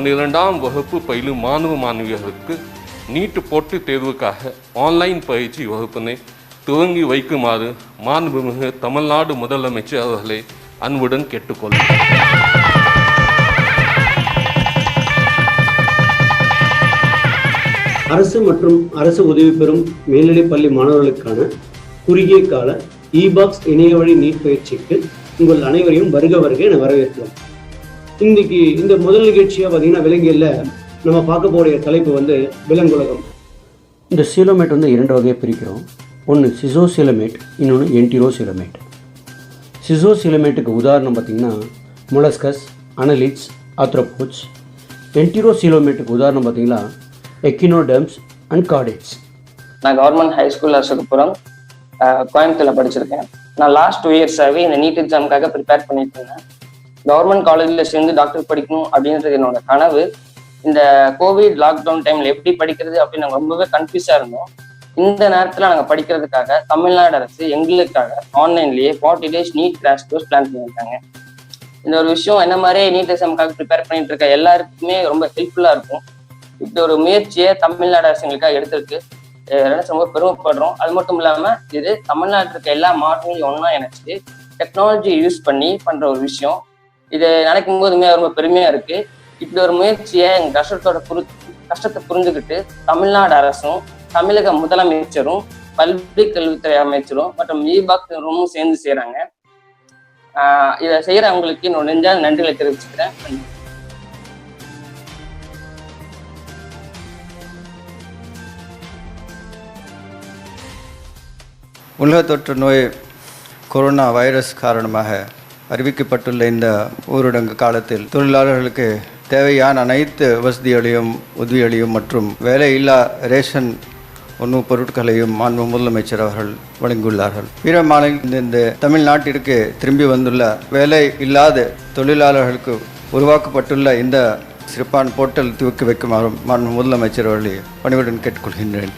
12ஆம் வகுப்பு பயிலும் மாணவ மாணவியர்களுக்கு நீட் போட்டித் தேர்வுக்காக ஆன்லைன் பயிற்சி வகுப்பினை துவங்கி வைக்குமாறு மாண்புமிகு தமிழ்நாடு முதலமைச்சர் அவர்களை அன்புடன் கேட்டுக்கொள்கிறேன். அரசு மற்றும் அரசு உதவி பெறும் மேல்நிலைப் பள்ளி மாணவர்களுக்கான குறுகிய கால இபாக்ஸ் இணைய வழி நீட் பயிற்சிக்கு உங்கள் அனைவரையும் வருக என வரவேற்கிறோம். இன்னைக்கு இந்த முதல் நிகழ்ச்சியாக பார்த்தீங்கன்னா விலங்கியல்ல நம்ம பார்க்க போகிற தலைப்பு விலங்குலகம். இந்த சீலோமேட் இரண்டு வகையை பிரிக்கிறோம். ஒன்று சிசோசீலமேட், இன்னொன்று என்டிரோசீலமேட். சிசோசீலமேட்டுக்கு உதாரணம் பார்த்திங்கன்னா மொலஸ்கஸ், அனலிட்ஸ், ஆத்ரோபோட்ஸ். என்டிரோசீலோமேட்டுக்கு உதாரணம் பார்த்திங்கன்னா எக்கினோடர்ம்ஸ் அண்ட் கார்டேட்ஸ். நான் கவர்மெண்ட் ஹை ஸ்கூல் அசோகபுரம் கோயம்புத்தூரில் படிச்சிருக்கேன். நான் லாஸ்ட் 2 இயர்ஸாகவே இந்த நீட் எக்ஸாமுக்காக ப்ரிப்பேர் பண்ணிட்டு இருந்தேன். கவர்மெண்ட் காலேஜில் சேர்ந்து டாக்டர் படிக்கணும் அப்படின்றது என்னோட கனவு. இந்த கோவிட் லாக்டவுன் டைமில் எப்படி படிக்கிறது அப்படின்னு நாங்கள் ரொம்பவே கன்ஃபியூஸாக இருந்தோம். இந்த நேரத்தில் நாங்கள் படிக்கிறதுக்காக தமிழ்நாடு அரசு எங்களுக்காக ஆன்லைன்லேயே 40 days NEET crash course plan பண்ணியிருக்காங்க. இந்த ஒரு விஷயம் என்ன மாதிரியே நீட் எக்ஸாமுக்காக ப்ரிப்பேர் பண்ணிட்டு இருக்க எல்லாருக்குமே ரொம்ப ஹெல்ப்ஃபுல்லாக இருக்கும். இப்படி ஒரு முயற்சியை தமிழ்நாடு அரசு எங்களுக்காக எடுத்திருக்கு. ரொம்ப பெருமைப்படுறோம். அது மட்டும் இல்லாமல் இது தமிழ்நாட்டில் இருக்க எல்லா மாவட்டங்களையும் ஒன்றா இணைச்சு டெக்னாலஜி யூஸ் பண்ணி பண்ணுற ஒரு விஷயம். இதை நினைக்கும் போதுமே ரொம்ப பெருமையாக இருக்கு. இப்படி ஒரு முயற்சியை எங்கள் கஷ்டத்தை புரிஞ்சுக்கிட்டு தமிழ்நாடு அரசும் தமிழக முதலமைச்சரும் பள்ளி கல்வித்துறை அமைச்சரும் மற்றும் இபாக்ஸும் சேர்ந்து செய்கிறாங்க. இதை செய்கிறவங்களுக்கு என்னோட நெஞ்சால் நன்றிகளை தெரிவிச்சுக்கிறேன். உலக தொற்று நோய் கொரோனா வைரஸ் காரணமாக அறிவிக்கப்பட்டுள்ள இந்த ஊரடங்கு காலத்தில் தொழிலாளர்களுக்கு தேவையான அனைத்து வசதிகளையும் உதவிகளையும் மற்றும் வேலையில்லா ரேஷன் உணவுப் பொருட்களையும் மாண்பு முதலமைச்சர் அவர்கள் வழங்கியுள்ளார்கள். பிற மாநிலத்திலிருந்து தமிழ்நாட்டிற்கு திரும்பி வந்துள்ள வேலை இல்லாத தொழிலாளர்களுக்கு உருவாக்கப்பட்டுள்ள இந்த சிறப்பான போர்ட்டல் துவக்கி வைக்குமாறும் மாண்பு முதலமைச்சர் அவர்களை பணிவுடன் கேட்டுக்கொள்கின்றேன்.